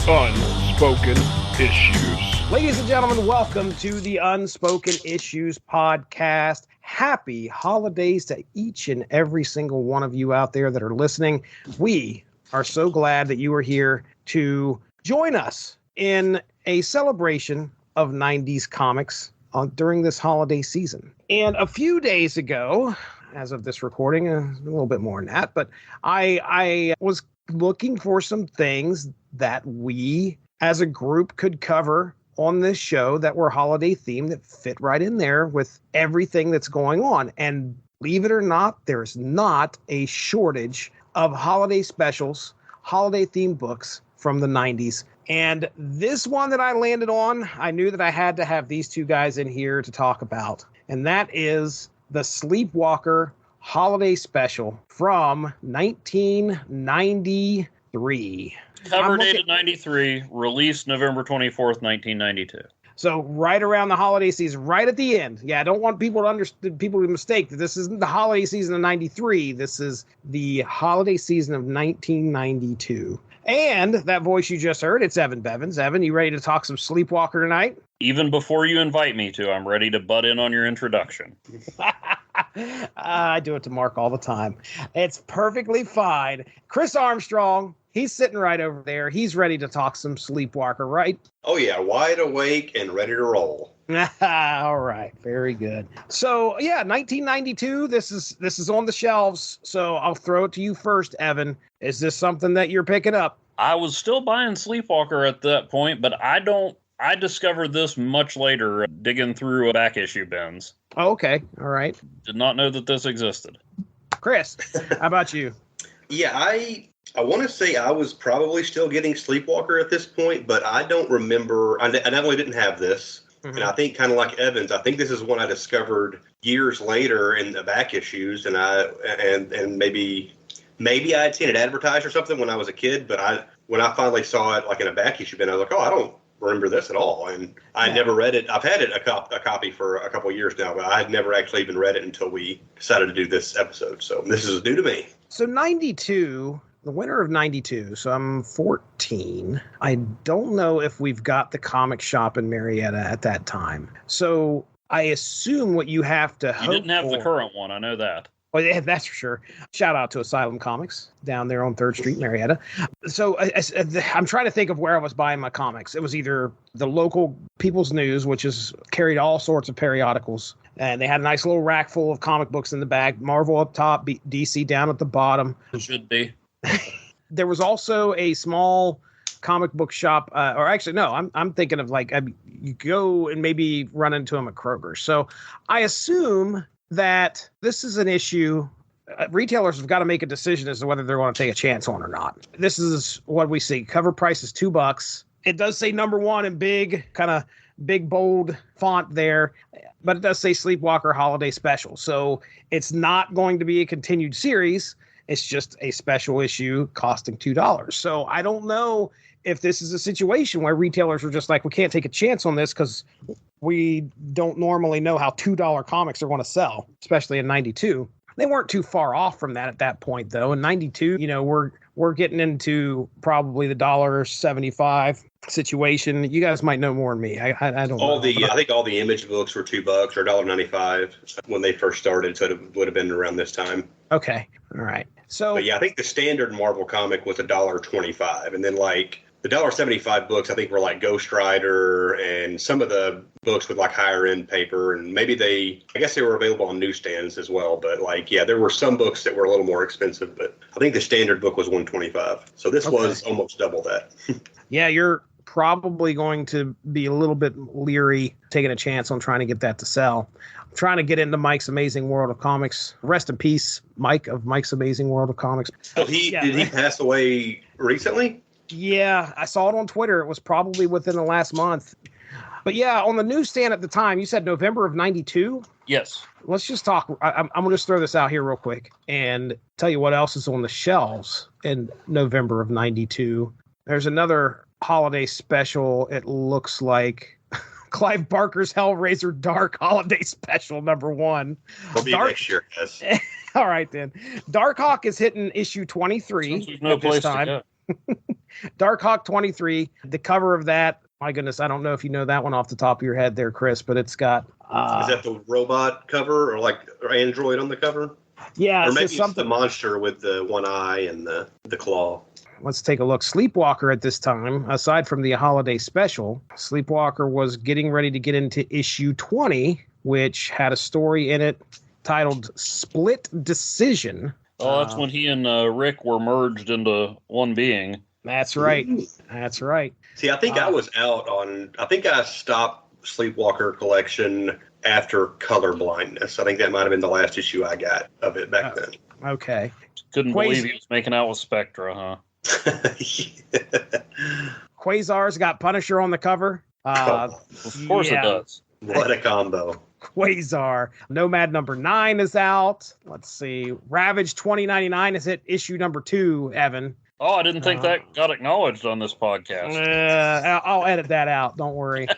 Unspoken Issues. Ladies and gentlemen, welcome to the Unspoken Issues podcast. Happy holidays to each and every single one of you out there that are listening. We are so glad that you are here to join us in a celebration of 90s comics during this holiday season. And a few days ago, as of this recording, a little bit more than that, but I was looking for some things that we as a group could cover on this show that were holiday themed that fit right in there with everything that's going on. And believe it or not, there's not a shortage of holiday specials, holiday themed books from the 90s. And this one that I landed on, I knew that I had to have these two guys in here to talk about. And that is the Sleepwalker Holiday Special from 1993. Cover dated 93, released November 24th, 1992. So right around the holiday season, right at the end. Yeah, I don't want people to mistake that this isn't the holiday season of 93. This is the holiday season of 1992. And that voice you just heard, it's Evan Bevins. Evan, you ready to talk some Sleepwalker tonight? Even before you invite me to, I'm ready to butt in on your introduction. I do it to Mark all the time. It's perfectly fine. Chris Armstrong, he's sitting right over there. He's ready to talk some Sleepwalker, right? Oh, yeah. Wide awake and ready to roll. All right. Very good. So, yeah, 1992, this is on the shelves. So I'll throw it to you first, Evan. Is this something that you're picking up? I was still buying Sleepwalker at that point, but I discovered this much later, digging through back issue bins. Oh, okay. All right. Did not know that this existed. Chris, how about you? Yeah, I want to say I was probably still getting Sleepwalker at this point, but I don't remember. I definitely didn't have this. Mm-hmm. And I think kind of like Evans, I think this is one I discovered years later in the back issues, and maybe I had seen it advertised or something when I was a kid, but when I finally saw it like in a back issue bin, I was like, oh, I don't remember this at all. And I never read it. I've had it a copy for a couple of years now, but I had never actually even read it until we decided to do this episode. So this is new to me. So 92, the winter of 92, so I'm 14. I don't know if we've got the comic shop in Marietta at that time. So I assume what you have to hope You didn't have for, the current one, I know that. Well, yeah, that's for sure. Shout out to Asylum Comics down there on 3rd Street, Marietta. So I'm trying to think of where I was buying my comics. It was either the local People's News, which carried all sorts of periodicals. And they had a nice little rack full of comic books in the back. Marvel up top, DC down at the bottom. It should be. There was also a small comic book shop, or actually, no, I'm thinking of you go and maybe run into them at Kroger. So I assume that this is an issue retailers have got to make a decision as to whether they're going to take a chance on or not. This is what we see. Cover price is $2. It does say #1 in big, bold font there, but it does say Sleepwalker Holiday Special. So it's not going to be a continued series. It's just a special issue costing $2. So I don't know if this is a situation where retailers are just like, we can't take a chance on this because we don't normally know how $2 comics are going to sell, especially in 92. They weren't too far off from that at that point, though. In 92, we're getting into probably the $1.75 situation. You guys might know more than me. I don't know. I think all the Image books were $2 or $1.95 when they first started, so it would have been around this time. Okay. All right. So, but yeah, I think the standard Marvel comic was $1.25, and then the $1.75 books, I think, were like Ghost Rider and some of the books with higher end paper, and maybe I guess they were available on newsstands as well. But there were some books that were a little more expensive, but I think the standard book was $1.25. So this was almost double that. Yeah, you're probably going to be a little bit leery taking a chance on trying to get that to sell. I'm trying to get into Mike's Amazing World of Comics. Rest in peace, Mike of Mike's Amazing World of Comics. So did he pass away recently? Yeah, I saw it on Twitter. It was probably within the last month. But yeah, on the newsstand at the time, you said November of 92? Yes. Let's just talk. I'm going to just throw this out here real quick and tell you what else is on the shelves in November of 92. There's another holiday special. It looks like Clive Barker's Hellraiser Dark Holiday Special #1. We'll be next year, yes. All right, then. Darkhawk is hitting issue 23 There's no at this place time. to go. Darkhawk 23. The cover of that, my goodness, I don't know if you know that one off the top of your head there, Chris, but it's got... Is that the robot cover or Android on the cover? Yeah, or it's maybe just it's something... the monster with the one eye and the claw. Let's take a look. Sleepwalker at this time, aside from the holiday special, Sleepwalker was getting ready to get into issue 20, which had a story in it titled Split Decision. Oh, that's when he and Rick were merged into one being. That's right. Ooh. That's right. See, I think I was out on... I think I stopped Sleepwalker collection after Color Blindness. I think that might have been the last issue I got of it back then. Okay. Couldn't believe he was making out with Spectra, huh? Quasar's got Punisher on the cover. Of course it does. What a combo. Quasar. Nomad number 9 is out. Let's see. Ravage 2099 is hit issue number 2, Evan. Oh, I didn't think that got acknowledged on this podcast. I'll edit that out. Don't worry.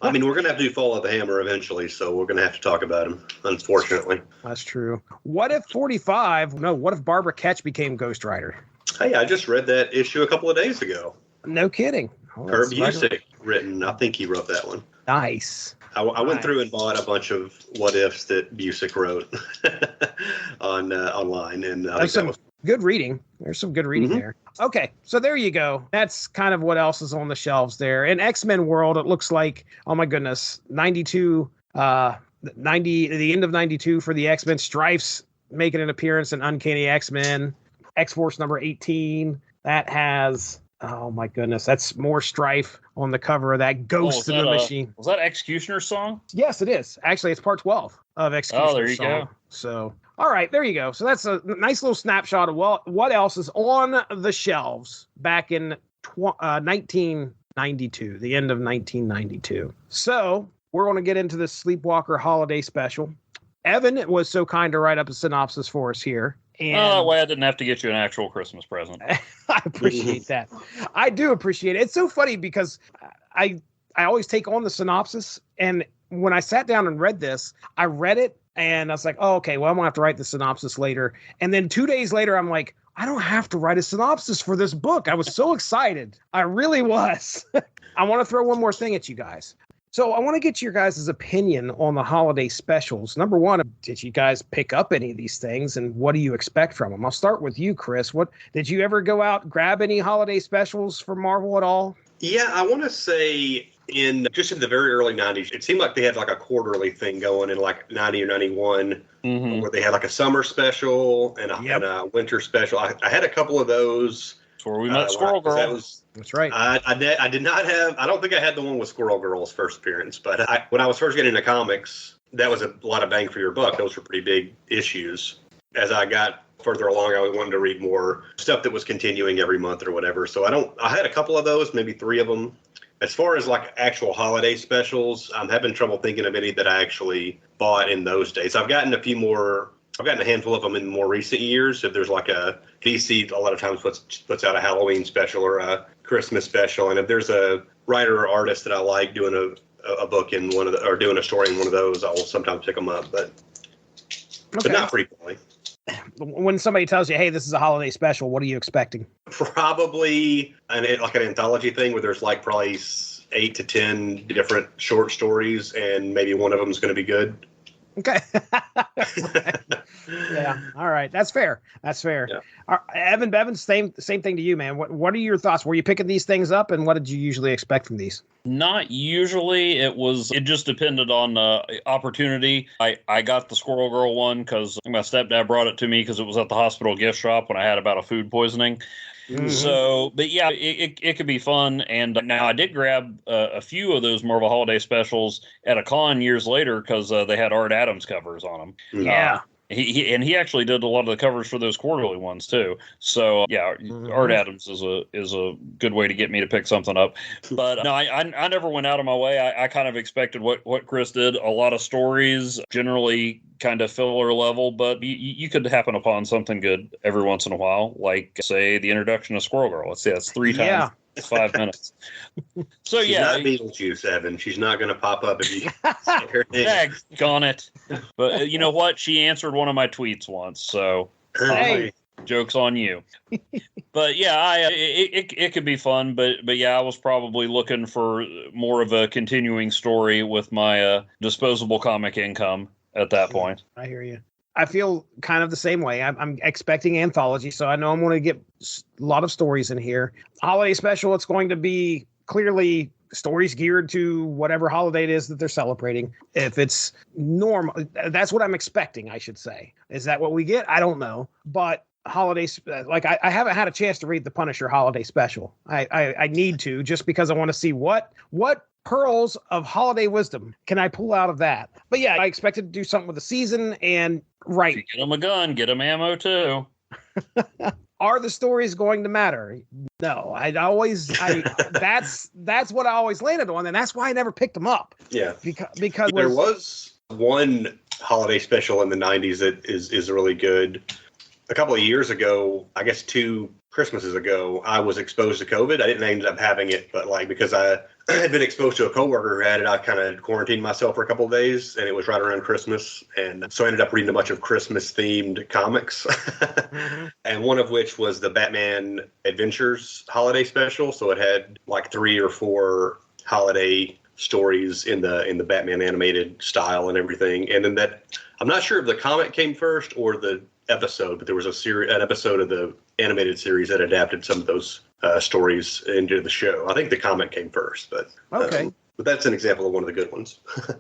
I mean, we're going to have to do Fall of the Hammer eventually, so we're going to have to talk about him, unfortunately. That's true. What if Barbara Ketch became Ghost Rider? Hey, I just read that issue a couple of days ago. No kidding. Oh, Herb Busick written. I think he wrote that one. Nice. I went through and bought a bunch of what ifs that Busick wrote online, and I think that was good reading. There's some good reading there. Okay, so there you go. That's kind of what else is on the shelves there. In X-Men world, it looks like, oh my goodness, 92, the end of 92 for the X-Men. Strife's making an appearance in Uncanny X-Men. X-Force number 18. That has, oh my goodness, that's more Strife on the cover of that Ghost in the Machine. Was that Executioner's song? Yes, it is. Actually, it's part 12 of Executioner's Oh, there you song. go. So, all right, there you go. So that's a nice little snapshot of what else is on the shelves back in 1992, the end of 1992. So we're going to get into the Sleepwalker Holiday Special. Evan was so kind to write up a synopsis for us here. And that way I didn't have to get you an actual Christmas present. I appreciate that. I do appreciate it. It's so funny because I always take on the synopsis, and when I sat down and read this, I read it and I was like, oh, okay, well, I'm gonna have to write the synopsis later. And then 2 days later, I'm like, I don't have to write a synopsis for this book. I was so excited. I really was. I want to throw one more thing at you guys. So I want to get your guys' opinion on the holiday specials. Number one, did you guys pick up any of these things, and what do you expect from them? I'll start with you, Chris. What did you ever go out, grab any holiday specials for Marvel at all? Yeah, I want to say in the very early 90s, it seemed like they had like a quarterly thing going in like 90 or 91, where they had like a summer special and a winter special. I had a couple of those. That's where we met Squirrel Girl. That's right. I did not have, I don't think I had the one with Squirrel Girl's first appearance, but when I was first getting into comics, that was a lot of bang for your buck. Those were pretty big issues. As I got further along, I wanted to read more stuff that was continuing every month or whatever. So I had a couple of those, maybe 3 of them. As far as like actual holiday specials, I'm having trouble thinking of any that I actually bought in those days. I've gotten a handful of them in more recent years. If there's like a DC, a lot of times puts out a Halloween special or a Christmas special, and if there's a writer or artist that I like doing a book in one of the, or doing a story in one of those, I will sometimes pick them up, but not frequently. When somebody tells you, "Hey, this is a holiday special," what are you expecting? Probably like an anthology thing where there's like probably 8 to 10 different short stories, and maybe one of them is going to be good. Okay. Yeah. All right. That's fair. Yeah. Evan Bevins, same thing to you, man. What are your thoughts? Were you picking these things up, and what did you usually expect from these? Not usually. It just depended on opportunity. I got the Squirrel Girl one because my stepdad brought it to me because it was at the hospital gift shop when I had about a food poisoning. Mm-hmm. So, but yeah, it could be fun. And now I did grab a few of those Marvel Holiday specials at a con years later because they had Art Adams covers on them. Yeah. He actually did a lot of the covers for those quarterly ones too. So yeah, Art Adams is a good way to get me to pick something up. But no, I never went out of my way. I kind of expected what Chris did. A lot of stories, generally kind of filler level, but you could happen upon something good every once in a while, like say the introduction of Squirrel Girl. Let's see, that's 3 times. Yeah. 5 minutes. So she's not Beetlejuice, Evan. She's not going to pop up if you say her name. Daggone it. But you know what? She answered one of my tweets once. So hey, Joke's on you. But yeah, it could be fun. But yeah, I was probably looking for more of a continuing story with my disposable comic income at that point. I hear you. I feel kind of the same way. I'm expecting anthology, so I know I'm going to get a lot of stories in here. Holiday special, it's going to be clearly stories geared to whatever holiday it is that they're celebrating. If it's normal, that's what I'm expecting, I should say. Is that what we get? I don't know. But holidays, like I haven't had a chance to read the Punisher holiday special. I need to, just because I want to see what pearls of holiday wisdom can I pull out of that. But yeah, I expected to do something with the season, and right. If you get them a gun, get them ammo too. Are the stories going to matter? No, that's what I always landed on, and that's why I never picked them up. Yeah, because there was one holiday special in the 90s that is really good. A couple of years ago, I guess 2 Christmases ago, I was exposed to COVID. I didn't end up having it, but because I had been exposed to a coworker who had it, I kind of quarantined myself for a couple of days, and it was right around Christmas. And so I ended up reading a bunch of Christmas-themed comics, and one of which was the Batman Adventures holiday special. So it had 3 or 4 holiday stories in the Batman animated style and everything. And then I'm not sure if the comic came first or the episode, but there was an episode of the animated series that adapted some of those stories into the show. I think the comic came first, but okay. But that's an example of one of the good ones.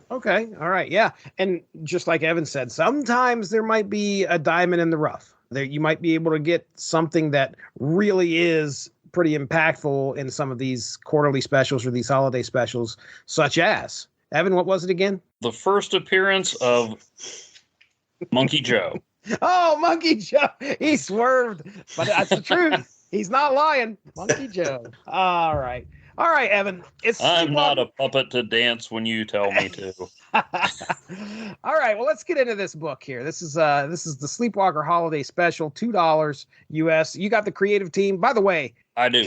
Okay, all right, yeah. And just like Evan said, sometimes there might be a diamond in the rough. There, you might be able to get something that really is pretty impactful in some of these quarterly specials or these holiday specials, such as, Evan, what was it again? The first appearance of Monkey Joe. Oh, Monkey Joe. He swerved, but that's the truth. He's not lying. Monkey Joe. All right. All right, Evan. I'm not a puppet to dance when you tell me to. All right. Well, let's get into this book here. This is the Sleepwalker Holiday Special, $2 US. You got the creative team. By the way, I do.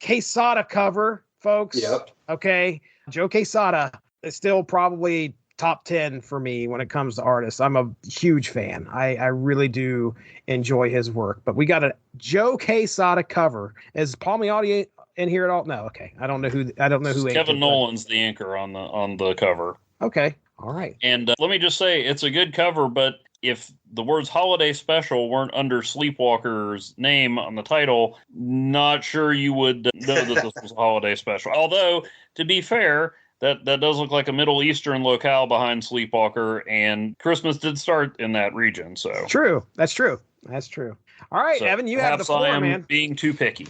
Quesada cover, folks. Yep. Okay. Joe Quesada is still probably top 10 for me when it comes to artists. I'm a huge fan. I really do enjoy his work. But we got a Joe Quesada cover. Is Paul Miotti in here at all? No. Okay. I don't know who. Kevin Nolan's the anchor on the cover. Okay. All right. And let me just say, it's a good cover. But if the words "holiday special" weren't under Sleepwalker's name on the title, not sure you would know that this was a holiday special. Although, to be fair, That does look like a Middle Eastern locale behind Sleepwalker, and Christmas did start in that region. So true. That's true. All right, so Evan, you have the floor, I am man. Being too picky.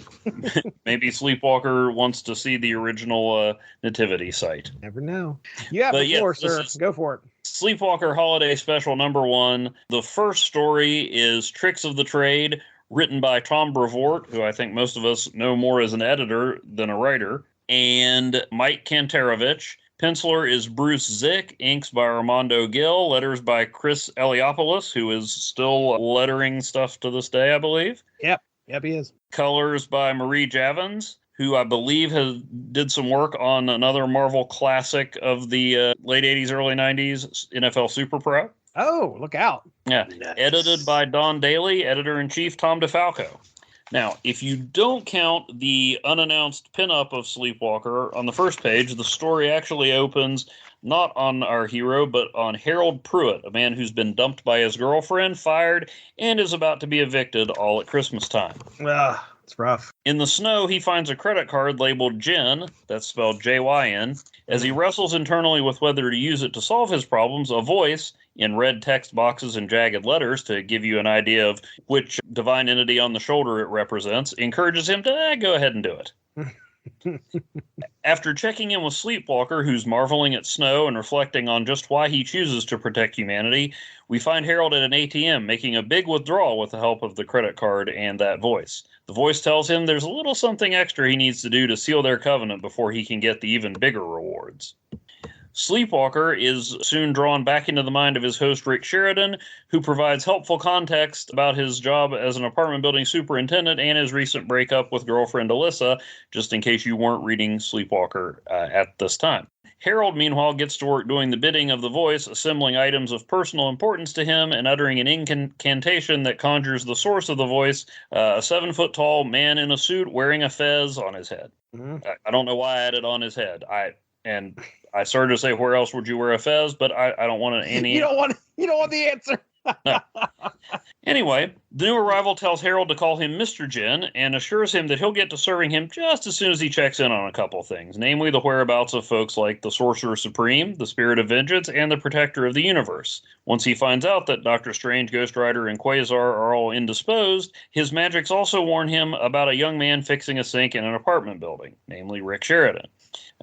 Maybe Sleepwalker wants to see the original nativity site. Never know. You have the floor, sir. Go for it. Sleepwalker Holiday Special #1. The first story is Tricks of the Trade, written by Tom Brevoort, who I think most of us know more as an editor than a writer, and Mike Kantarovich. Penciler is Bruce Zick, inks by Armando Gill, letters by Chris Eliopoulos, who is still lettering stuff to this day, I believe. Yep, he is. Colors by Marie Javins, who I believe did some work on another Marvel classic of the late 80s, early 90s, NFL Super Pro. Oh, look out. Yeah, nice. Edited by Don Daly, editor-in-chief Tom DeFalco. Now, if you don't count the unannounced pinup of Sleepwalker on the first page, the story actually opens not on our hero, but on Harold Pruitt, a man who's been dumped by his girlfriend, fired, and is about to be evicted all at Christmas time. It's rough. In the snow, he finds a credit card labeled Jyn, that's spelled J-Y-N. As he wrestles internally with whether to use it to solve his problems, a voice, in red text boxes and jagged letters to give you an idea of which divine entity on the shoulder it represents, encourages him to go ahead and do it. After checking in with Sleepwalker, who's marveling at snow and reflecting on just why he chooses to protect humanity, we find Harold at an ATM making a big withdrawal with the help of the credit card and that voice. The voice tells him there's a little something extra he needs to do to seal their covenant before he can get the even bigger rewards. Sleepwalker is soon drawn back into the mind of his host, Rick Sheridan, who provides helpful context about his job as an apartment building superintendent and his recent breakup with girlfriend Alyssa, just in case you weren't reading Sleepwalker at this time. Harold, meanwhile, gets to work doing the bidding of the voice, assembling items of personal importance to him and uttering an incantation that conjures the source of the voice, a 7-foot-tall man in a suit wearing a fez on his head. Mm-hmm. I don't know why I added on his head. I started to say, where else would you wear a fez? But I don't want any. You don't want the answer. No. Anyway, the new arrival tells Harold to call him Mr. Gin and assures him that he'll get to serving him just as soon as he checks in on a couple things, namely the whereabouts of folks like the Sorcerer Supreme, the Spirit of Vengeance, and the Protector of the Universe. Once he finds out that Dr. Strange, Ghost Rider, and Quasar are all indisposed, his magics also warn him about a young man fixing a sink in an apartment building, namely Rick Sheridan.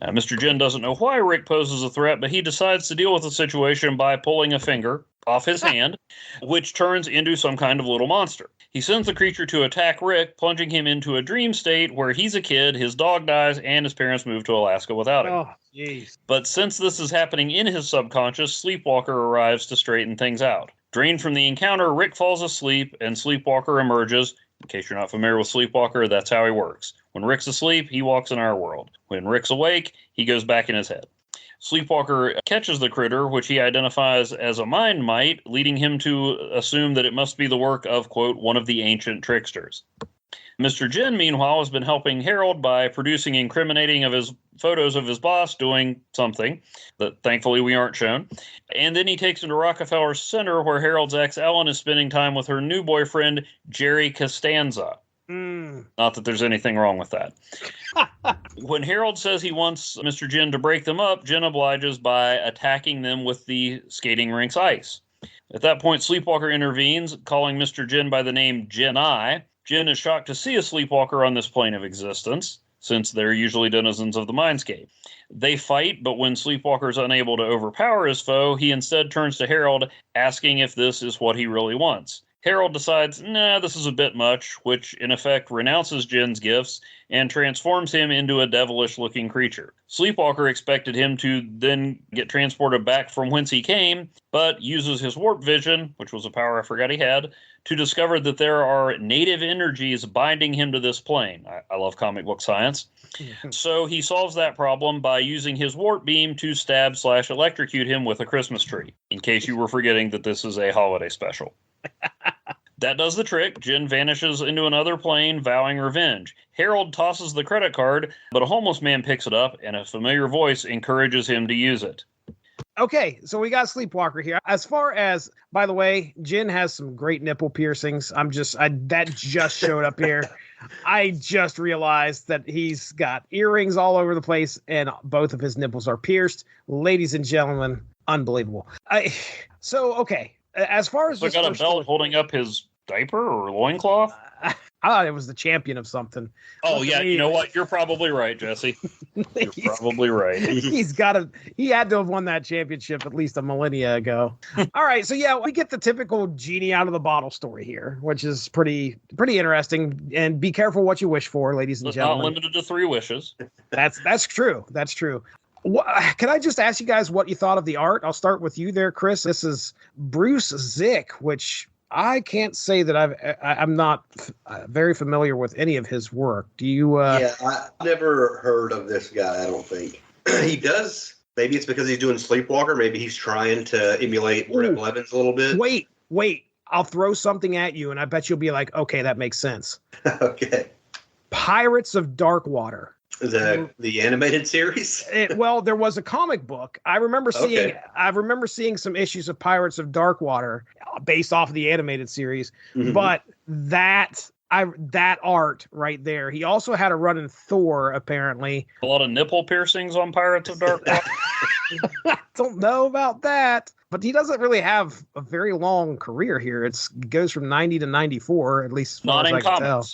Mr. Gin doesn't know why Rick poses a threat, but he decides to deal with the situation by pulling a finger off his hand, which turns into some kind of little monster. He sends the creature to attack Rick, plunging him into a dream state where he's a kid, his dog dies, and his parents move to Alaska without him. Oh, jeez. But since this is happening in his subconscious, Sleepwalker arrives to straighten things out. Drained from the encounter, Rick falls asleep, and Sleepwalker emerges. In case you're not familiar with Sleepwalker, that's how he works. When Rick's asleep, he walks in our world. When Rick's awake, he goes back in his head. Sleepwalker catches the critter, which he identifies as a mind mite, leading him to assume that it must be the work of, quote, one of the ancient tricksters. Mr. Gin, meanwhile, has been helping Harold by producing incriminating of his photos of his boss doing something that thankfully we aren't shown. And then he takes him to Rockefeller Center, where Harold's ex Ellen is spending time with her new boyfriend, Jerry Costanza. Not that there's anything wrong with that. When Harold says he wants Mr. Gin to break them up, Gin obliges by attacking them with the skating rink's ice. At that point, Sleepwalker intervenes, calling Mr. Gin by the name Genie. Gin is shocked to see a Sleepwalker on this plane of existence, since they're usually denizens of the mindscape. They fight, but when Sleepwalker is unable to overpower his foe, he instead turns to Harold, asking if this is what he really wants. Harold decides, nah, this is a bit much, which in effect renounces Jin's gifts and transforms him into a devilish-looking creature. Sleepwalker expected him to then get transported back from whence he came, but uses his warp vision, which was a power I forgot he had, to discover that there are native energies binding him to this plane. I love comic book science. So he solves that problem by using his warp beam to stab/electrocute him with a Christmas tree, in case you were forgetting that this is a holiday special. That does the trick. Jin vanishes into another plane, vowing revenge. Harold tosses the credit card, but a homeless man picks it up, and a familiar voice encourages him to use it. Okay, so we got Sleepwalker here. As far as, by the way, Jin has some great nipple piercings. That just showed up here. I just realized that he's got earrings all over the place, and both of his nipples are pierced. Ladies and gentlemen, unbelievable. Okay. As far as so got a belt holding up his diaper or loincloth? I thought it was the champion of something. Oh, yeah. You know what? You're probably right, Jesse. You're probably right. He had to have won that championship at least a millennia ago. All right. So, yeah, we get the typical genie out of the bottle story here, which is pretty interesting. And be careful what you wish for, ladies and gentlemen. Not limited to 3 wishes. That's true. That's true. Can I just ask you guys what you thought of the art? I'll start with you there, Chris. This is Bruce Zick, which I can't say that I'm not very familiar with any of his work. Do you? Yeah, I've never heard of this guy. I don't think he does. Maybe it's because he's doing Sleepwalker. Maybe he's trying to emulate Brett Blevins a little bit. Wait. I'll throw something at you, and I bet you'll be like, okay, that makes sense. Okay. Pirates of Darkwater. The animated series? Well, there was a comic book. I remember seeing some issues of Pirates of Darkwater based off of the animated series. Mm-hmm. But that art right there. He also had a run in Thor, apparently. A lot of nipple piercings on Pirates of Darkwater. I don't know about that. But he doesn't really have a very long career here. It goes from 90 to 94, at least as far as I can tell.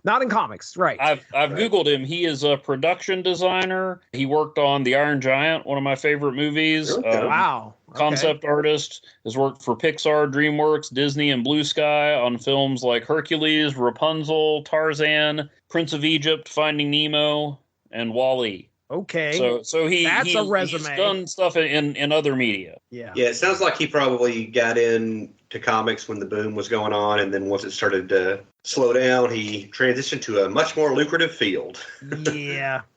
Not in comics, right. I've Googled him. He is a production designer. He worked on The Iron Giant, one of my favorite movies. Wow. Okay. Concept artist, has worked for Pixar, DreamWorks, Disney, and Blue Sky on films like Hercules, Rapunzel, Tarzan, Prince of Egypt, Finding Nemo, and WALL-E. Okay. So that's a resume. He's done stuff in other media. Yeah. Yeah, it sounds like he probably got in to comics when the boom was going on, and then once it started to slow down, he transitioned to a much more lucrative field.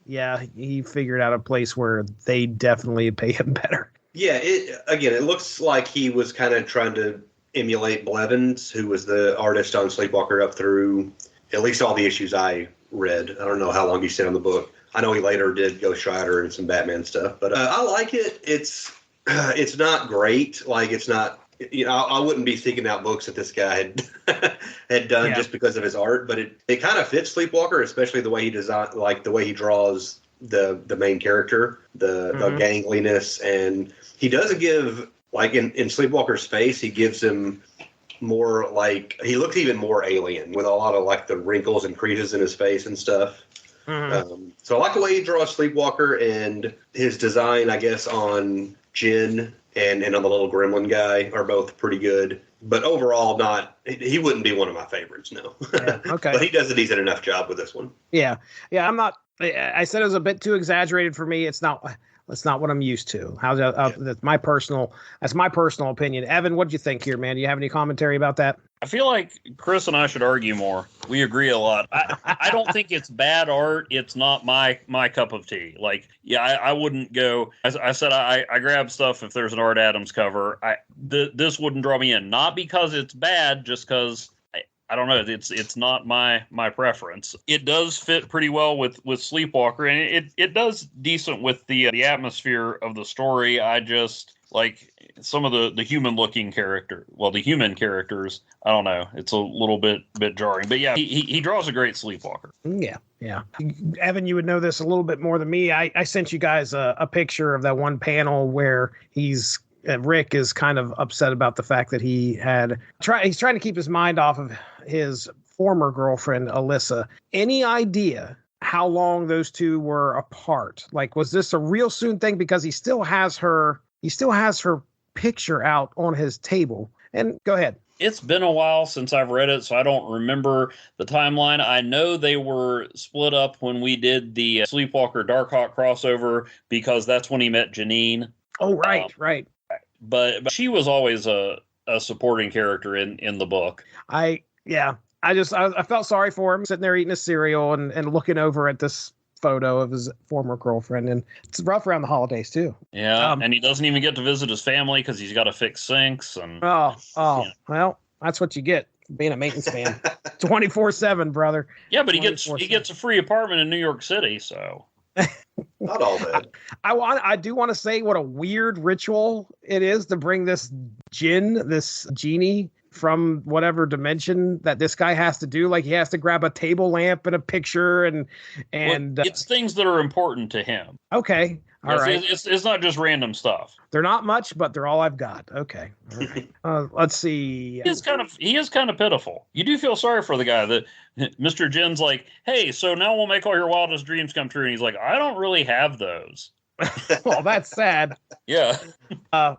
Yeah, he figured out a place where they definitely pay him better. Yeah, it looks like he was kind of trying to emulate Blevins, who was the artist on Sleepwalker up through at least all the issues I read. I don't know how long he stayed on the book. I know he later did Ghost Rider and some Batman stuff, but I like it. It's not great. Like, it's not, I wouldn't be seeking out books that this guy had done just because of his art, but it kind of fits Sleepwalker, especially the way he designed, like the way he draws the main character, the gangliness, and he does give, like in Sleepwalker's face, he gives him more, like, he looks even more alien with a lot of like the wrinkles and creases in his face and stuff. So I like the way he draws Sleepwalker, and his design, I guess, on Jin and on the little gremlin guy are both pretty good. But overall, he wouldn't be one of my favorites, no. Yeah, okay. But he does a decent enough job with this one. Yeah, I'm not. I said it was a bit too exaggerated for me. It's not what I'm used to. That's my personal opinion. Evan, what do you think here, man? Do you have any commentary about that? I feel like Chris and I should argue more. We agree a lot. I don't think it's bad art. It's not my cup of tea. Like, I wouldn't go. I said I grab stuff if there's an Art Adams cover. This wouldn't draw me in. Not because it's bad, just because I don't know. It's not my preference. It does fit pretty well with Sleepwalker, and it does decent with the atmosphere of the story. I just like some of the human looking the human characters. I don't know. It's a little bit jarring, but yeah, he draws a great Sleepwalker. Yeah. Evan, you would know this a little bit more than me. I sent you guys a picture of that one panel where Rick is kind of upset about the fact that he's trying to keep his mind off of his former girlfriend, Alyssa. Any idea how long those two were apart? Like, was this a real soon thing? Because he still has her picture out on his table. And go ahead. It's been a while since I've read it, so I don't remember the timeline. I know they were split up when we did the Sleepwalker Darkhawk crossover, because that's when he met Janine. Oh, right. But she was always a supporting character in the book. I felt sorry for him sitting there eating his cereal and looking over at this photo of his former girlfriend, and it's rough around the holidays too. Yeah, and he doesn't even get to visit his family because he's got to fix sinks. And well, that's what you get being a maintenance man. 24/7, brother. Yeah, but he gets a free apartment in New York City, so. Not all bad. I do want to say what a weird ritual it is to bring this genie from whatever dimension that this guy has to do. Like, he has to grab a table lamp and a picture and it's things that are important to him. Okay. All right. It's not just random stuff. They're not much, but they're all I've got. Okay. All right. Let's see. He is kind of pitiful. You do feel sorry for the guy that Mr. Jin's like, hey, so now we'll make all your wildest dreams come true. And he's like, I don't really have those. Well, that's sad. Yeah. I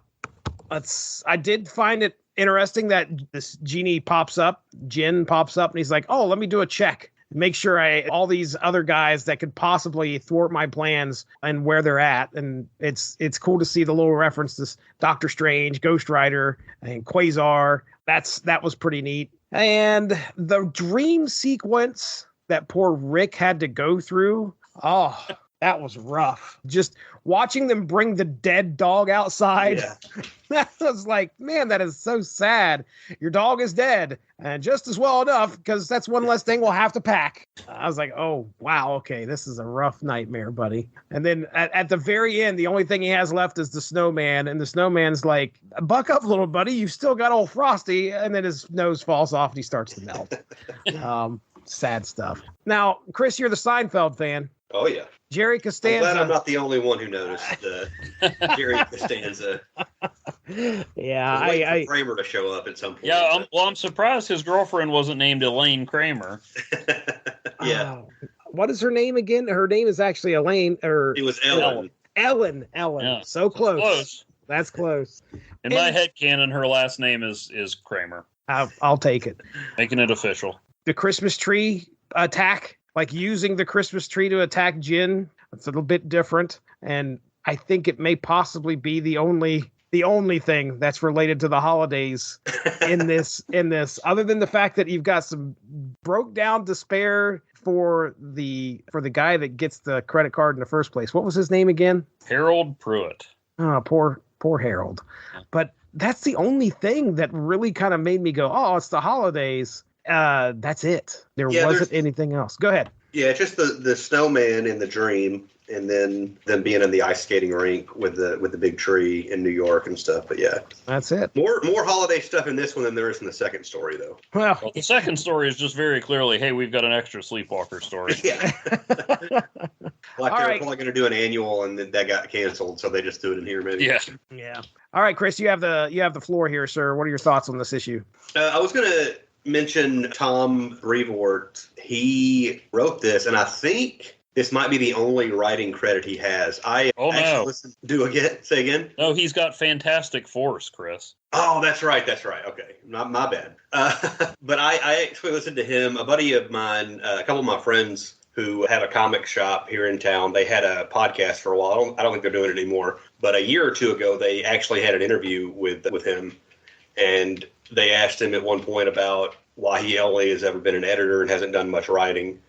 did find it interesting that this Jin pops up, and he's like, oh, let me do a check. Make sure all these other guys that could possibly thwart my plans and where they're at. And it's cool to see the little reference to Doctor Strange, Ghost Rider, and Quasar. That was pretty neat. And the dream sequence that poor Rick had to go through. Oh, that was rough. Just watching them bring the dead dog outside. Yeah. That was like, man, that is so sad. Your dog is dead, and just as well enough, because that's one less thing we'll have to pack. I was like, oh, wow, okay, this is a rough nightmare, buddy. And then at the very end, the only thing he has left is the snowman, and the snowman's like, buck up, little buddy, you've still got old Frosty, and then his nose falls off and he starts to melt. Sad stuff. Now, Chris, you're the Seinfeld fan. Oh, yeah. Jerry Costanza. I'm glad I'm not the only one who noticed Jerry Costanza. Yeah, I for Kramer to show up at some point. Yeah, I'm surprised his girlfriend wasn't named Elaine Kramer. Yeah. What is her name again? Her name is actually Elaine. It was Ellen. Ellen. Yeah. So close. That's close. In my headcanon, her last name is Kramer. I'll take it. Making it official. The Christmas tree attack. Like using the Christmas tree to attack Jin, it's a little bit different. And I think it may possibly be the only the only thing that's related to the holidays in this, other than the fact that you've got some broke down despair for the guy that gets the credit card in the first place. What was his name again? Harold Pruitt. Oh, poor Harold. But that's the only thing that really kind of made me go, oh, it's the holidays. That's it. There wasn't anything else. Go ahead. Yeah, just the snowman in the dream, and then them being in the ice skating rink with the big tree in New York and stuff. But yeah, that's it. More holiday stuff in this one than there is in the second story, though. Well, the second story is just very clearly, hey, we've got an extra Sleepwalker story. Yeah. Like they were probably going to do an annual, and then that got canceled, so they just do it in here, maybe. Yeah. All right, Chris, you have the floor here, sir. What are your thoughts on this issue? I was going to mention Tom Brevoort. He wrote this, and I think this might be the only writing credit he has. Listened. Say again? No, he's got Fantastic Force, Chris. Oh, that's right. Okay, my bad. But I actually listened to him. A buddy of mine, a couple of my friends who have a comic shop here in town, they had a podcast for a while. I don't think they're doing it anymore. But a year or two ago, they actually had an interview with him, and they asked him at one point about why he only has ever been an editor and hasn't done much writing.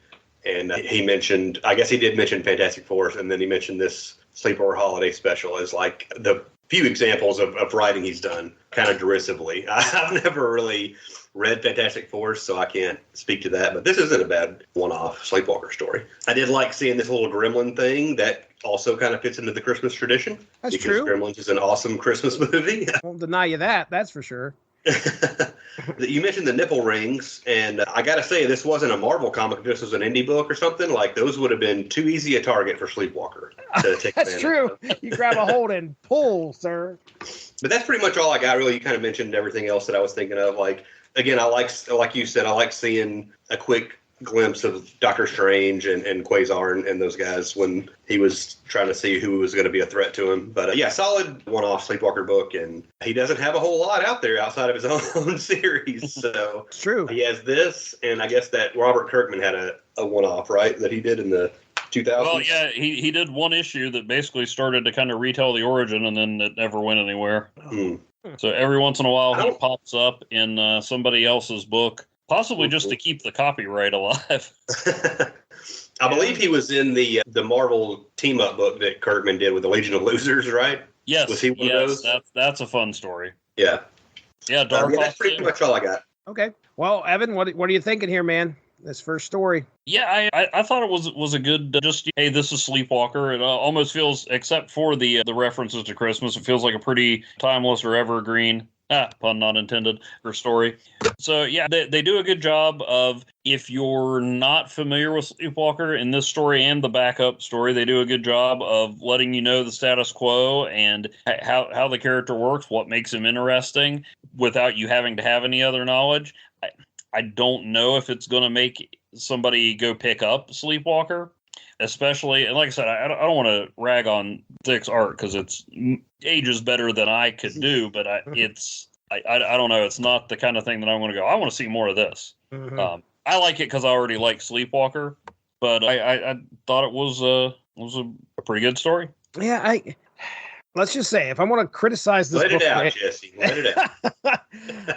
And he mentioned, I guess he did mention Fantastic Force, and then he mentioned this Sleepwalker Holiday Special as like the few examples of writing he's done, kind of derisively. I've never really read Fantastic Force, so I can't speak to that, but this isn't a bad one-off Sleepwalker story. I did like seeing this little Gremlin thing that also kind of fits into the Christmas tradition. That's true. Gremlins is an awesome Christmas movie. I won't deny you that's for sure. You mentioned the nipple rings, and I gotta say, this wasn't a Marvel comic. If this was an indie book or something, like those would have been too easy a target for Sleepwalker to take. That's true. You grab a hold and pull, sir. But that's pretty much all I got. Really, you kind of mentioned everything else that I was thinking of. Like again, like you said, I like seeing a quick glimpse of Doctor Strange and Quasar and those guys when he was trying to see who was going to be a threat to him. But yeah, solid one-off Sleepwalker book, and he doesn't have a whole lot out there outside of his own series. So it's true. He has this, and I guess that Robert Kirkman had a one-off, right, that he did in the 2000s. Well, yeah, he did one issue that basically started to kind of retell the origin, and then it never went anywhere. So every once in a while, he pops up in somebody else's book. Possibly just to keep the copyright alive. I believe he was in the Marvel team-up book that Kirkman did with the Legion of Losers, right? Yes. Was he one of those? That's a fun story. Yeah. Yeah, Dark that's pretty much all I got. Okay. Well, Evan, what are you thinking here, man? This first story. Yeah, I thought it was a good, just, hey, this is Sleepwalker. It almost feels, except for the references to Christmas, it feels like a pretty timeless or evergreen, pun not intended, for story. So, yeah, they do a good job of, if you're not familiar with Sleepwalker in this story and the backup story, they do a good job of letting you know the status quo and how the character works, what makes him interesting, without you having to have any other knowledge. I don't know if it's going to make somebody go pick up Sleepwalker, especially, and like I said, I don't want to rag on Dick's art because it's ages better than I could do, but I don't know. It's not the kind of thing that I'm going to go, I want to see more of this. Mm-hmm. I like it because I already like Sleepwalker, but I thought it was a pretty good story. Yeah, let's just say, if I want to criticize this book... Let it out, Jesse. Let it out.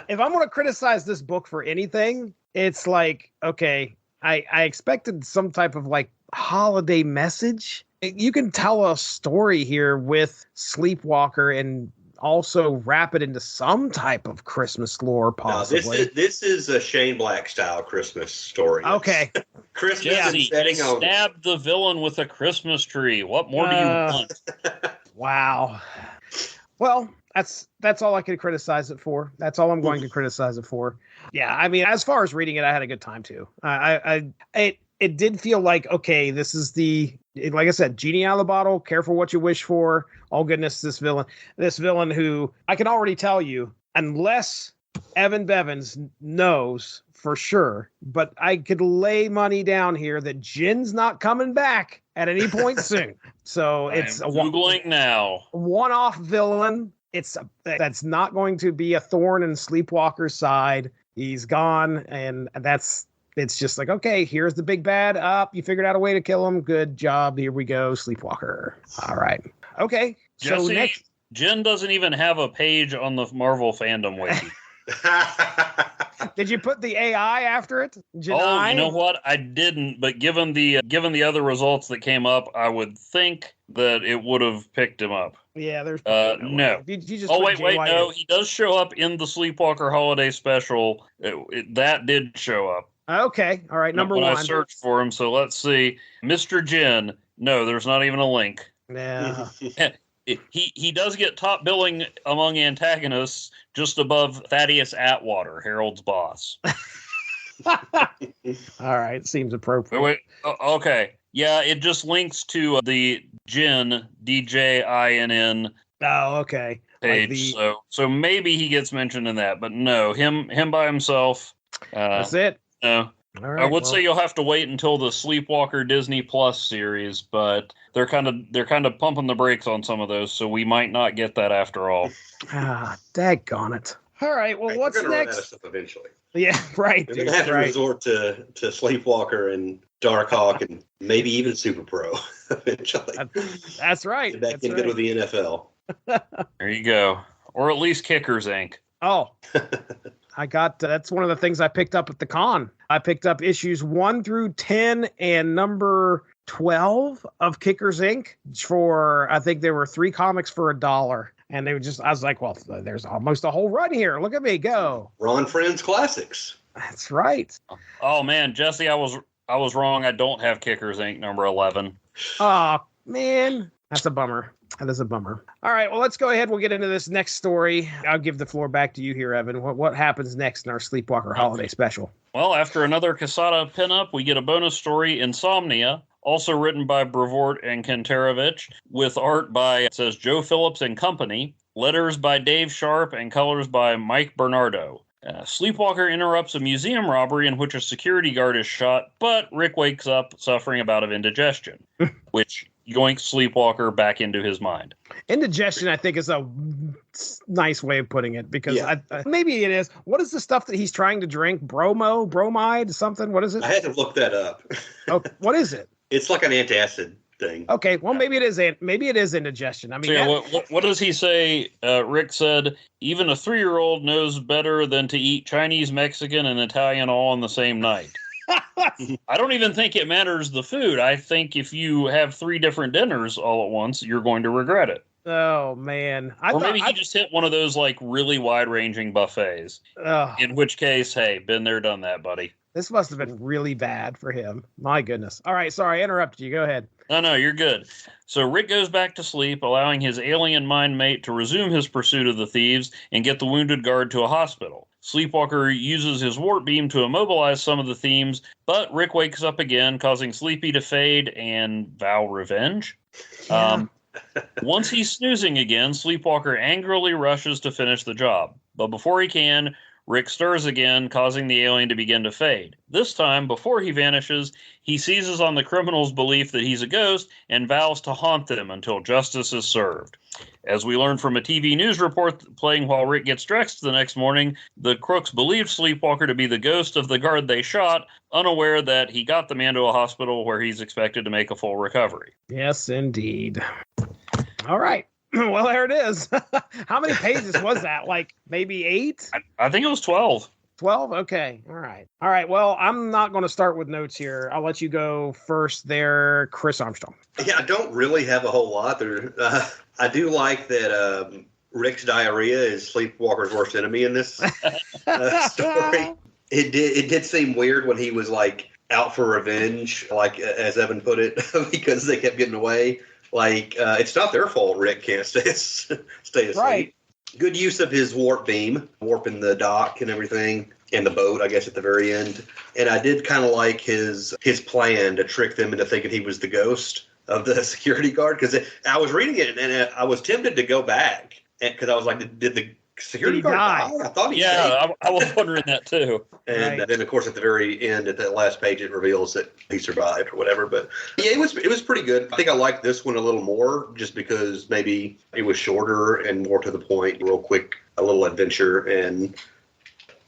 If I'm going to criticize this book for anything, it's like, okay, I expected some type of, like, holiday message. You can tell a story here with Sleepwalker and also wrap it into some type of Christmas lore, possibly. No, this is a Shane Black-style Christmas story. Okay. Christmas Jesse, setting on. Stab the villain with a Christmas tree. What more do you want? Wow. Well, that's all I could criticize it for. That's all I'm going to criticize it for. Yeah, I mean, as far as reading it, I had a good time too. It did feel like, okay, this is like I said, genie out of the bottle. Careful what you wish for. All goodness, this villain who I can already tell you, unless Evan Bevins knows for sure, but I could lay money down here that Jin's not coming back at any point soon. So it's Googling now. One-off villain. That's not going to be a thorn in Sleepwalker's side. He's gone, and it's just like, okay, here's the big bad. You figured out a way to kill him. Good job. Here we go, Sleepwalker. All right. Okay. Jesse, so next, Jen doesn't even have a page on the Marvel fandom wiki. Did you put the AI after it? Oh, you know what? I didn't, but given the other results that came up, I would think that it would have picked him up. Yeah, there's no. You just wait, no, he does show up in the Sleepwalker Holiday Special. That did show up. Okay, all right, number when one. I searched for him, so let's see. Mr. Jen. No, there's not even a link. Yeah. He does get top billing among antagonists, just above Thaddeus Atwater, Harold's boss. All right, seems appropriate. Wait, okay. Yeah, it just links to the Jinn, DJINN. Oh, okay. Page. So maybe he gets mentioned in that, but no, him by himself. That's it. No. All right, I would say you'll have to wait until the Sleepwalker Disney Plus series, but they're kind of pumping the brakes on some of those, so we might not get that after all. Daggone it! All right, well, what's next? Run out of stuff eventually. Yeah, right. They're gonna have to resort to Sleepwalker and Darkhawk and maybe even Super Pro eventually. That's right. Get back in good with the NFL. There you go, or at least Kickers Inc. Oh. I got that's one of the things I picked up at the con. I picked up issues 1 through 10 and number 12 of Kickers Inc. for, I think there were 3 comics for $1. And they were just, I was like, well, there's almost a whole run here. Look at me go. Ron Friends Classics. That's right. Oh man, Jesse, I was wrong. I don't have Kickers Inc. number 11. Oh man, that's a bummer. That is a bummer. All right, well, let's go ahead. We'll get into this next story. I'll give the floor back to you here, Evan. What happens next in our Sleepwalker Holiday Special? Well, after another Quesada pinup, we get a bonus story, Insomnia, also written by Brevoort and Kantarovich, with art by, it says, Joe Phillips and Company, letters by Dave Sharp, and colors by Mike Bernardo. Sleepwalker interrupts a museum robbery in which a security guard is shot, but Rick wakes up suffering a bout of indigestion, which yoinks Sleepwalker back into his mind. Indigestion, I think, is a nice way of putting it, because maybe it is. What is the stuff that he's trying to drink? Bromide, something? What is it? I had to look that up. Oh, what is it? It's like an antacid thing. Okay, well, maybe it is indigestion. I mean, what does he say? Rick said, even a 3-year-old knows better than to eat Chinese, Mexican, and Italian all in the same night. I don't even think it matters the food. I think if you have 3 different dinners all at once, you're going to regret it. Oh, man. Maybe he just hit one of those like really wide-ranging buffets. In which case, hey, been there, done that, buddy. This must have been really bad for him. My goodness. All right, sorry, I interrupted you. Go ahead. No, you're good. So Rick goes back to sleep, allowing his alien mind mate to resume his pursuit of the thieves and get the wounded guard to a hospital. Sleepwalker uses his warp beam to immobilize some of the thieves, but Rick wakes up again, causing Sleepy to fade and vow revenge. Yeah. Once he's snoozing again, Sleepwalker angrily rushes to finish the job. But before he can, Rick stirs again, causing the alien to begin to fade. This time, before he vanishes, he seizes on the criminal's belief that he's a ghost and vows to haunt them until justice is served. As we learn from a TV news report playing while Rick gets dressed the next morning, the crooks believed Sleepwalker to be the ghost of the guard they shot, unaware that he got the man to a hospital where he's expected to make a full recovery. Yes, indeed. All right. Well, there it is. How many pages was that? Like maybe 8? I think it was 12. 12? Okay. All right. Well, I'm not going to start with notes here. I'll let you go first there, Chris Armstrong. Yeah, I don't really have a whole lot there. I do like that Rick's diarrhea is Sleepwalker's worst enemy in this story. It did seem weird when he was like out for revenge, like as Evan put it, because they kept getting away. Like, it's not their fault Rick can't stay asleep. Right. Good use of his warp beam, warping the dock and everything, and the boat, I guess, at the very end. And I did kind of like his plan to trick them into thinking he was the ghost of the security guard. Because I was reading it, and I was tempted to go back, because I was like, did the security guard die? I thought he I was wondering that too. And then, of course, at the very end, at that last page, it reveals that he survived or whatever. But yeah, it was pretty good. I think I liked this one a little more, just because maybe it was shorter and more to the point, real quick, a little adventure, and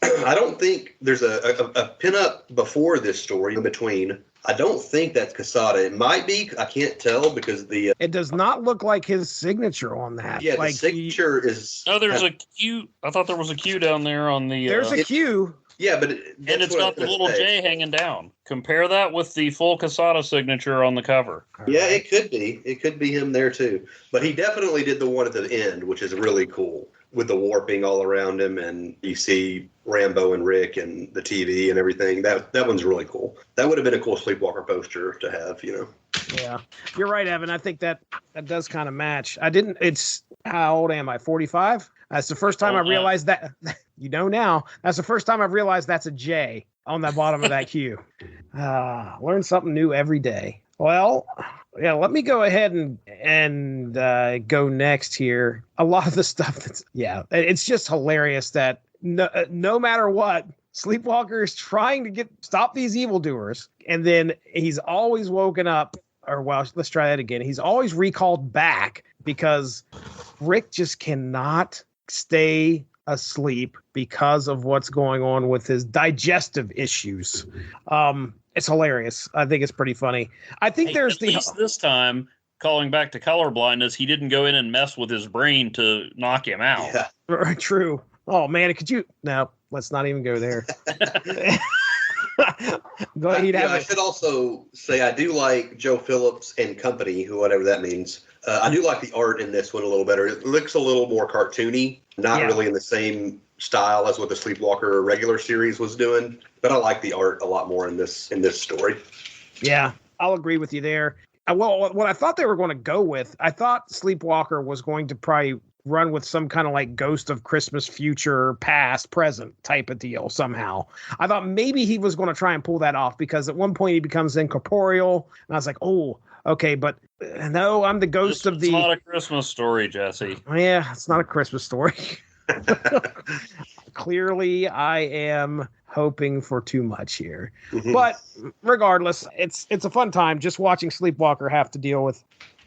I don't think there's a pinup before this story in between. I don't think that's Quesada. It might be. I can't tell because it does not look like his signature on that. Yeah, like the signature is. Oh, there's a Q. I thought there was a Q down there on the. There's a Q. Yeah, but and it's got the little J hanging down. Compare that with the full Quesada signature on the cover. Yeah, it could be. It could be him there too. But he definitely did the one at the end, which is really cool, with the warping all around him, and you see Rambo and Rick and the TV and everything. That one's really cool. That would have been a cool Sleepwalker poster to have, Yeah, you're right, Evan. I think that does kind of match. It's how old am I? 45. That's the first time I realized that. Now. That's the first time I've realized that's a J on the bottom of that Q. Learn something new every day. Well, yeah, let me go ahead and go next here. A lot of the stuff it's just hilarious that no matter what, Sleepwalker is trying to stop these evildoers, and then he's always woken up. Or well, let's try that again. He's always recalled back because Rick just cannot stay asleep because of what's going on with his digestive issues. It's hilarious. I think it's pretty funny. I think there's at least this time, calling back to colorblindness, he didn't go in and mess with his brain to knock him out. Yeah. True. Oh man, no, let's not even go there. I should also say I do like Joe Phillips and company, whatever that means. I do like the art in this one a little better. It looks a little more cartoony, not really in the same style as what the Sleepwalker regular series was doing, but I like the art a lot more in this story. Yeah, I'll agree with you there. Well, what I thought they were going to go with, I thought Sleepwalker was going to probably run with some kind of like Ghost of Christmas Future, Past, Present type of deal somehow. I thought maybe he was going to try and pull that off because at one point he becomes incorporeal, and I was like, oh, okay, but no, I'm the ghost of the... It's not a Christmas story, Jesse. Yeah, it's not a Christmas story. Clearly, I am hoping for too much here. Mm-hmm. But regardless, it's a fun time just watching Sleepwalker have to deal with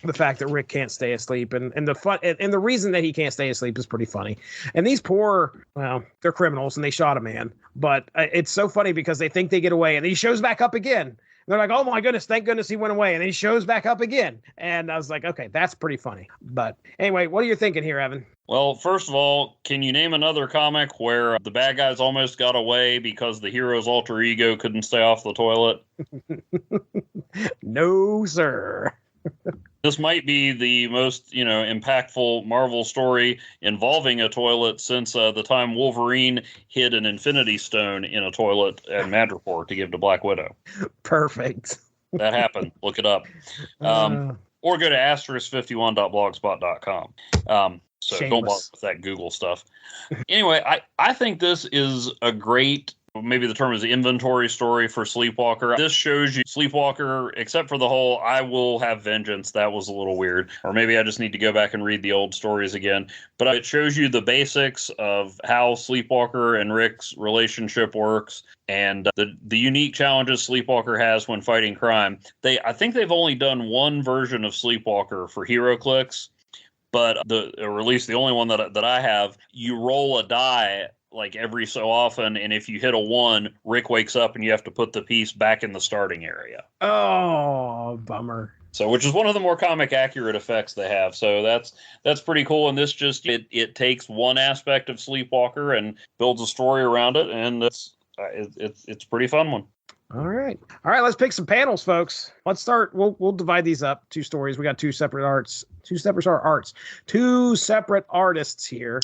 the fact that Rick can't stay asleep, and the fun and the reason that he can't stay asleep is pretty funny. And these they're criminals and they shot a man, but it's so funny because they think they get away, and he shows back up again. They're like, oh my goodness, thank goodness he went away. And then he shows back up again. And I was like, okay, that's pretty funny. But anyway, what are you thinking here, Evan? Well, first of all, can you name another comic where the bad guys almost got away because the hero's alter ego couldn't stay off the toilet? No, sir. This might be the most, impactful Marvel story involving a toilet since the time Wolverine hid an Infinity Stone in a toilet at Madripoor to give to Black Widow. Perfect. That happened. Look it up. Or go to asterisk51.blogspot.com. So Shameless. Don't bother with that Google stuff. Anyway, I think this is a great... Maybe the term is inventory story for Sleepwalker. This shows you Sleepwalker, except for the whole I will have vengeance. That was a little weird. Or maybe I just need to go back and read the old stories again. But it shows you the basics of how Sleepwalker and Rick's relationship works and the unique challenges Sleepwalker has when fighting crime. I think they've only done one version of Sleepwalker for HeroClix, but or at least the only one that I have, you roll a die like every so often, and if you hit a 1, Rick wakes up and you have to put the piece back in the starting area. Oh, bummer. So, which is one of the more comic accurate effects they have. So that's pretty cool. And this just it takes one aspect of Sleepwalker and builds a story around it, and it's a pretty fun one. All right. Let's pick some panels, folks. Let's start. We'll divide these up. 2 stories. We got 2 separate arts. 2 separate artists here.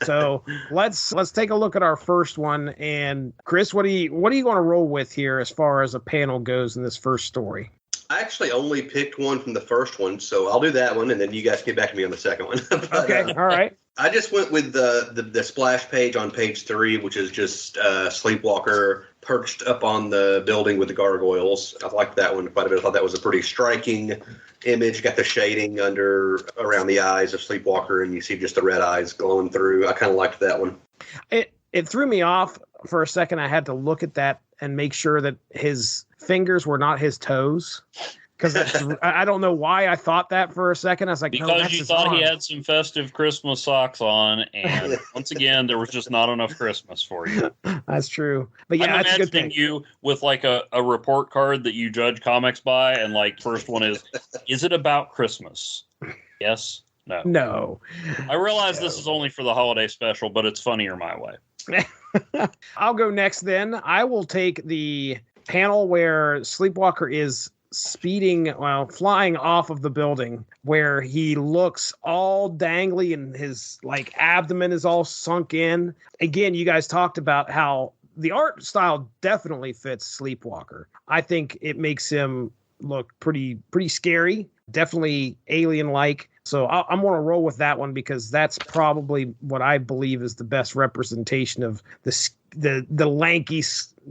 So let's take a look at our first one. And Chris, what are you going to roll with here as far as a panel goes in this first story? I actually only picked one from the first one, so I'll do that one, and then you guys get back to me on the second one. But, okay. All right. I just went with the splash page on page 3, which is just Sleepwalker perched up on the building with the gargoyles. I liked that one quite a bit. I thought that was a pretty striking image. Got the shading around the eyes of Sleepwalker, and you see just the red eyes glowing through. I kind of liked that one. It threw me off for a second. I had to look at that and make sure that his fingers were not his toes. because I don't know why I thought that for a second. I was like, because no, that's you his thought he arm. had some festive Christmas socks on, and once again, there was just not enough Christmas for you. That's true. But yeah, I'm that's a good imagining thing. you with like a report card that you judge comics by, and like first one is it about Christmas? Yes, no. No. I realize this is only for the holiday special, but it's funnier my way. I'll go next then. I will take the panel where Sleepwalker is flying off of the building, where he looks all dangly and his like abdomen is all sunk in. Again, you guys talked about how the art style definitely fits Sleepwalker. I think it makes him look pretty scary, definitely alien-like. So I'm going to roll with that one because that's probably what I believe is the best representation of the lanky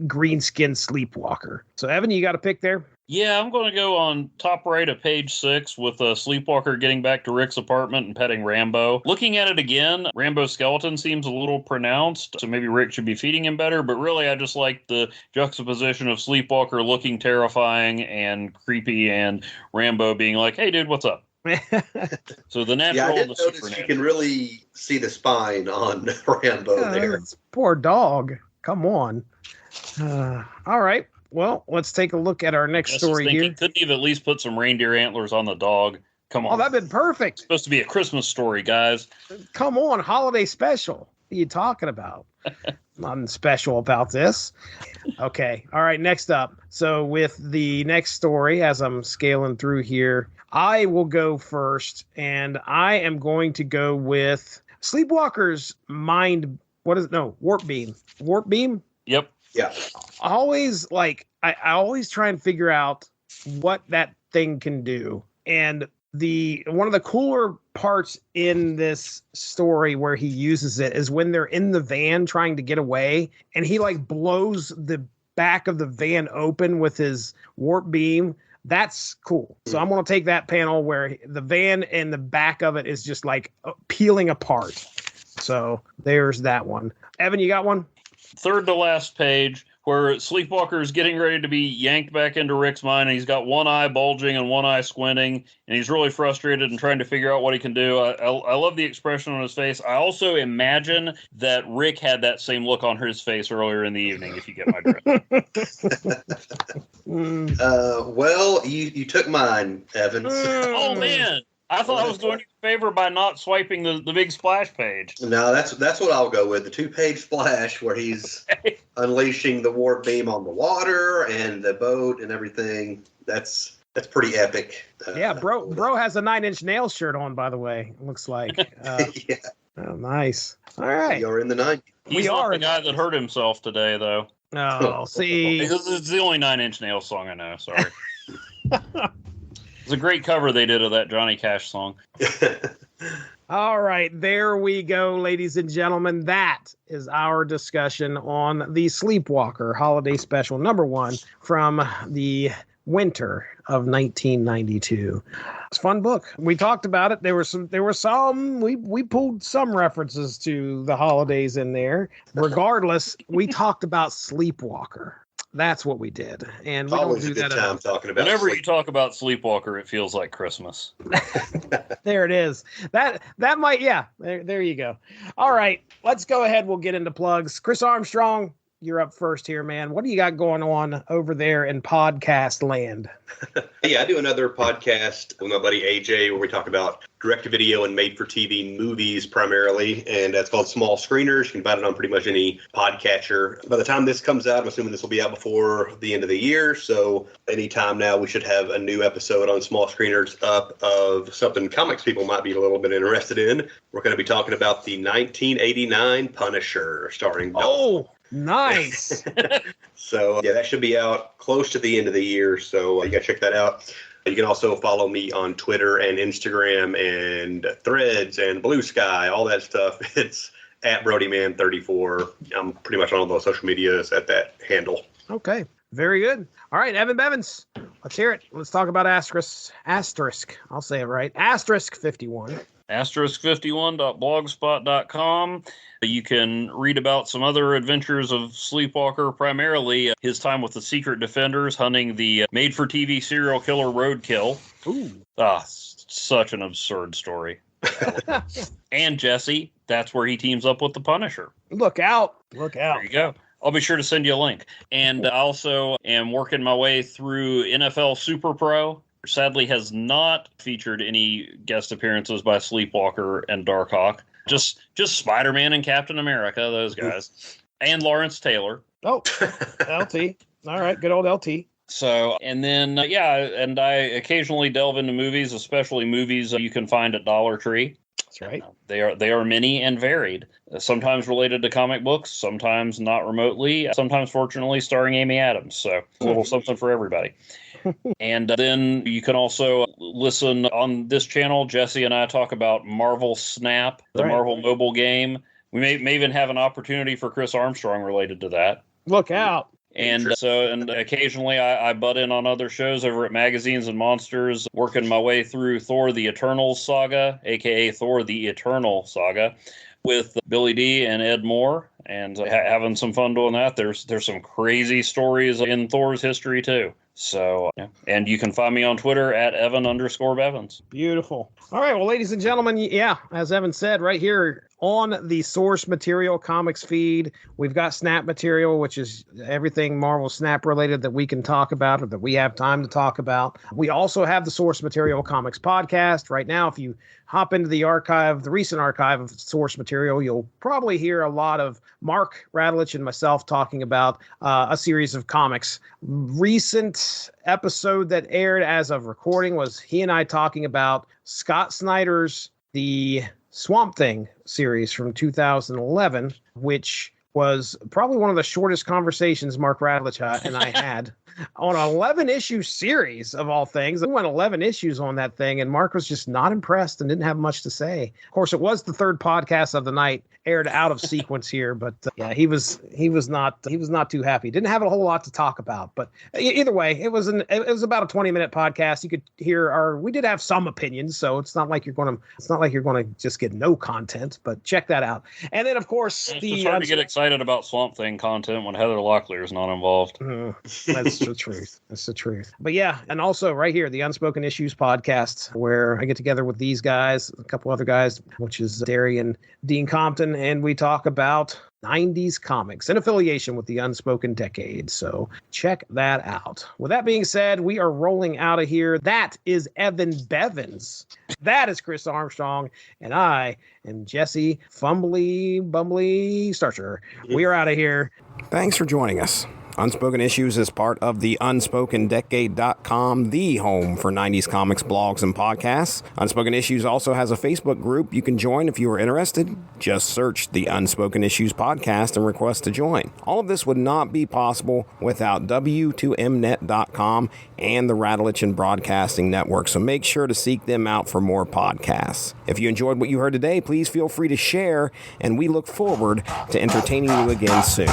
green-skinned Sleepwalker. So Evan, you got a pick there? Yeah, I'm going to go on top right of page 6 with Sleepwalker getting back to Rick's apartment and petting Rambo. Looking at it again, Rambo's skeleton seems a little pronounced, so maybe Rick should be feeding him better, but really I just like the juxtaposition of Sleepwalker looking terrifying and creepy and Rambo being like, hey dude, what's up? So the natural, I did the notice supernatural. you can really see the spine on Rambo there. Poor dog. Come on. All right. Well, let's take a look at our next story here. Couldn't you have at least put some reindeer antlers on the dog? Come on. Oh, that'd been perfect. It's supposed to be a Christmas story, guys. Come on, holiday special. What are you talking about? Nothing special about this. Okay. All right. Next up. So with the next story, as I'm scaling through here, I will go first, and I am going to go with Sleepwalker's mind. What is it? No, warp beam. Warp beam? Yep. Yeah. I always try and figure out what that thing can do. And one of the cooler parts in this story where he uses it is when they're in the van trying to get away, and he like blows the back of the van open with his warp beam. That's cool. So I'm going to take that panel where the van and the back of it is just like peeling apart. So there's that one. Evan, you got one? Third to last page, where Sleepwalker is getting ready to be yanked back into Rick's mind, and he's got one eye bulging and one eye squinting, and he's really frustrated and trying to figure out what he can do. I love the expression on his face. I also imagine that Rick had that same look on his face earlier in the evening, if you get my drift. Well, you took mine, Evans. Oh, man. I thought I was doing you a favor by not swiping the big splash page. No, that's what I'll go with. The 2-page splash where he's unleashing the warp beam on the water and the boat and everything. That's pretty epic. Yeah, bro has a 9 Inch Nails shirt on, by the way. It looks like. Yeah. Oh, nice. All right. You're in the 90s. He's not the guy that hurt himself today, though. Oh, see. Because it's the only 9 Inch Nails song I know. Sorry. It's a great cover they did of that Johnny Cash song. All right, there we go, ladies and gentlemen. That is our discussion on the Sleepwalker Holiday Special #1 from the winter of 1992. It's a fun book. We talked about it. There were some we pulled some references to the holidays in there. Regardless, we talked about Sleepwalker. That's what we did, and we Always don't do a good that time talking about Whenever you sleep. talk about Sleepwalker, it feels like Christmas. There it is. That might, yeah. There you go. All right, let's go ahead. We'll get into plugs. Chris Armstrong, you're up first here, man. What do you got going on over there in podcast land? Yeah, I do another podcast with my buddy AJ where we talk about direct-to-video and made-for-TV movies primarily, and that's called Small Screeners. You can find it on pretty much any podcatcher. By the time this comes out, I'm assuming this will be out before the end of the year, so anytime now we should have a new episode on Small Screeners up of something comics people might be a little bit interested in. We're going to be talking about the 1989 Punisher starring Oh, nice. So, yeah, that should be out close to the end of the year, so you got to check that out. You can also follow me on Twitter and Instagram and Threads and Blue Sky, all that stuff. It's at BrodyMan34. I'm pretty much on all those social medias at that handle. Okay, very good. All right, Evan Bevins, let's hear it. Let's talk about Asterisk. I'll say it right. Asterisk 51. asterisk51.blogspot.com. You can read about some other adventures of Sleepwalker, primarily his time with the Secret Defenders, hunting the made-for-TV serial killer Roadkill. Ooh. Such an absurd story. And Jesse, that's where he teams up with the Punisher. Look out. Look out. There you go. I'll be sure to send you a link. And I also am working my way through NFL Super Pro. Sadly, has not featured any guest appearances by Sleepwalker and Darkhawk. Just Spider-Man and Captain America, those guys. And Lawrence Taylor. Oh, LT. All right, good old LT. So, and then, and I occasionally delve into movies, especially movies you can find at Dollar Tree. That's right. They are many and varied, sometimes related to comic books, sometimes not remotely, sometimes, fortunately, starring Amy Adams. So, a little something for everybody. And then you can also listen on this channel. Jesse and I talk about Marvel Snap, the Marvel mobile game. We may even have an opportunity for Chris Armstrong related to that. Look out. And occasionally I butt in on other shows over at Magazines and Monsters, working my way through Thor the Eternal Saga, a.k.a. Thor the Eternal Saga, with Billy D and Ed Moore, and having some fun doing that. There's some crazy stories in Thor's history, too. So, and you can find me on Twitter at Evan_Bevins. Beautiful. All right. Well, ladies and gentlemen, as Evan said, right here on the Source Material Comics feed, we've got Snap Material, which is everything Marvel Snap related that we can talk about or that we have time to talk about. We also have the Source Material Comics podcast. Right now, if you hop into the recent archive of Source Material, you'll probably hear a lot of Mark Radulich and myself talking about a series of comics. Recent episode that aired as of recording was he and I talking about Scott Snyder's The Swamp Thing series from 2011, which was probably one of the shortest conversations Mark Radulich and I had on an 11-issue series of all things. We went 11 issues on that thing, and Mark was just not impressed and didn't have much to say. Of course, it was the third podcast of the night, aired out of sequence here, but he was not too happy. Didn't have a whole lot to talk about, but either way, it was about a 20-minute podcast. You could hear we did have some opinions, so it's not like you're going to just get no content, but check that out. And then, of course, it's hard to get excited about Swamp Thing content when Heather Locklear is not involved. That's the truth. That's the truth. But yeah, and also right here, the Unspoken Issues podcast, where I get together with these guys, a couple other guys, which is Derry and Dean Compton, and we talk about 90s comics in affiliation with the Unspoken Decade. So check that out. With that being said, we are rolling out of here. That is Evan Bevins. That is Chris Armstrong. And I am Jesse Bumbly Starcher. We are out of here. Thanks for joining us. Unspoken Issues is part of the UnspokenDecade.com, the home for 90s comics, blogs, and podcasts. Unspoken Issues also has a Facebook group you can join if you are interested. Just search the Unspoken Issues podcast and request to join. All of this would not be possible without W2Mnet.com and the Radulich and Broadcasting Network, so make sure to seek them out for more podcasts. If you enjoyed what you heard today, please feel free to share, and we look forward to entertaining you again soon.